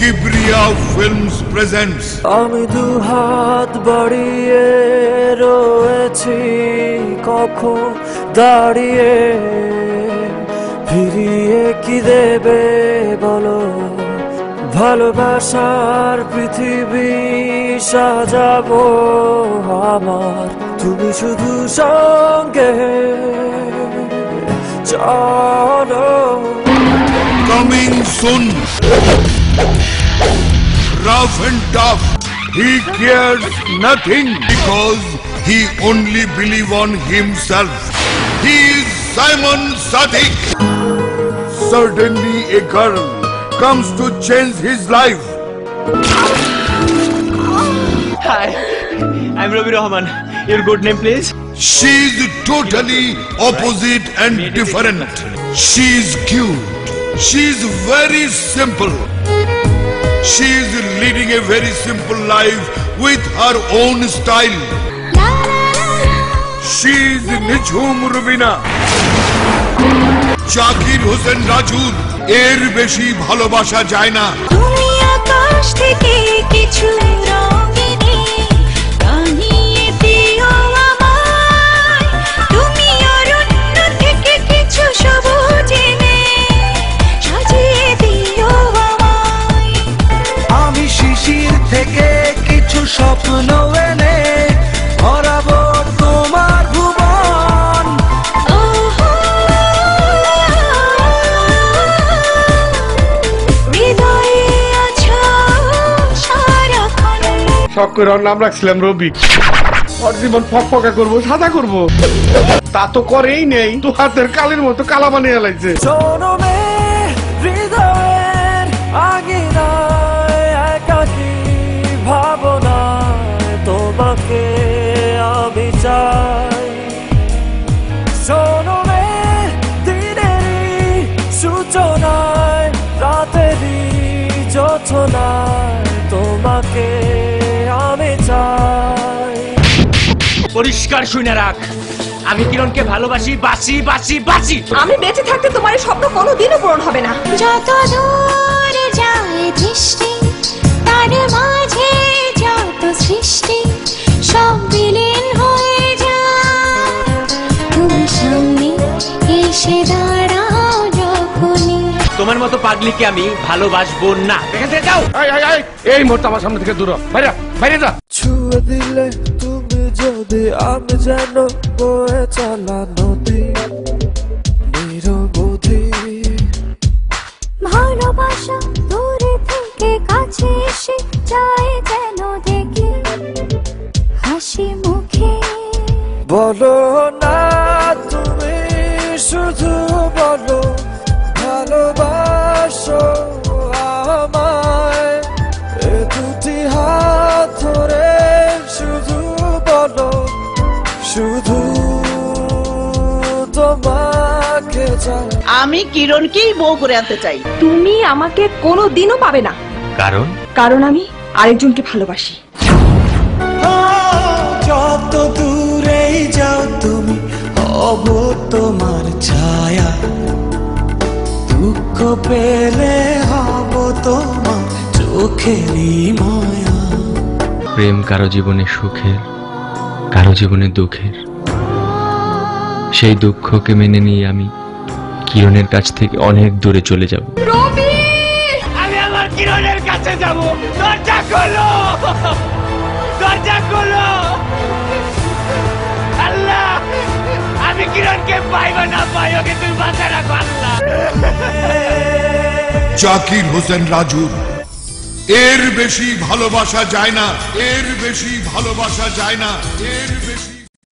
Kibriya Films presents. আমি দু হাত বাড়িয়ে রয়েছি কখন দাঁড়িয়ে, ফিরিয়ে কি দেবে বলো, ভালোবাসার পৃথিবী সাজাবো আমার, তুমি শুধু সঙ্গে চলো। Coming soon. Rough and tough. He cares nothing because he only believes on himself. He is Simon Sadiq. Certainly a girl comes to change his life. Hi, I'm Ravi Rahman. Your good name, please? She is totally opposite and different. She is cute. She is very simple. She is leading a very simple life with her own style. She is Nijhum Rubina. Zakir Hussain Rajur এর বেশি ভালোবাসা যায় না। তুমি আকাশ থেকে কিছু রঙিনী বানিয়ে দিও আমায়, তুমি অরণ্য থেকে কিছু সবুজ এনে সাজিয়ে দিও আমায়। আমি শিশির থেকে কিছু স্বপ্ন এনে ভরাবো তোমার ভুবন। হৃদয়ে আছো সারাক্ষণ। শখ করে ওর নাম রাখছিলাম রবি। ওর জীবন ফকফকা করবো, সাদা করবো, তা তো করেই নেই। তো হাতের কালের মতো কালা বানিয়ে লাগছে। শোনো মে হৃদয়ের আঙিনায় একাকী ভাবনায় তোমাকে আমি চাই। শোনো মে দিনেরই সূচনায় রাতেরই যোছনায় তোমাকে আমি চাই। পরিষ্কার শুনে রাখ, আমি কিরণকে ভালোবাসি, বাসি বাসি বাসি। আমি বেঁচে থাকতে তোমার এই স্বপ্ন কোনোদিনও পূরণ হবে না। যত দূরে যায় দৃষ্টি তার মাঝে যত সৃষ্টি সব বিলীন হয়ে যায়, তুমি সামনে এসে দাঁড়াও যখনই। তোমার মতো পাগলিকে আমি ভালোবাসবো না। এখান থেকে যাও। এই মুহূর্তে আমার সামনে থেকে দূর হ। বাইরে বাইরে যা। ছুঁয়ে দিলে তুমি যদি আমি যেন বয়ে চলা নদী নিরবধি। ভালোবাসা দূরে থেকে কাছে এসে যায় যেন দেখি হাসি মুখে। বলো না তুমি শুধু বলো ভালোবাসো আমায়, এ দুটি হাত ধরে শুধু বলো, শুধু তোমাকে চাই। আমি কিরণকেই বউ করে আনতে চাই। তুমি আমাকে কোনোদিনও পাবে না। কারণ কারণ আমি আরেকজনকে ভালোবাসি। যত দূরেই যাও তুমি হব তোমার ছায়া, দুঃখ পেলে হব তোমার চোখেরই মায়া। প্রেম কারো জীবনে সুখের, কারো জীবনে দুঃখের। সেই দুঃখকে মেনে নিয়ে আমি কিরণের কাছ থেকে অনেক দূরে চলে যাব। আমি আমার কিরণের কাছে যাব। দরজা খোলো, দরজা খোলো। আল্লাহ, আমি কিরণকে পাইবা না পাই, ওকে তুই বাঁচা রাখো আল্লাহ। জাকির হোসেন রাজু এর বেশি ভালোবাসা যায় না, এর বেশি ভালোবাসা যায় না, এর বেশি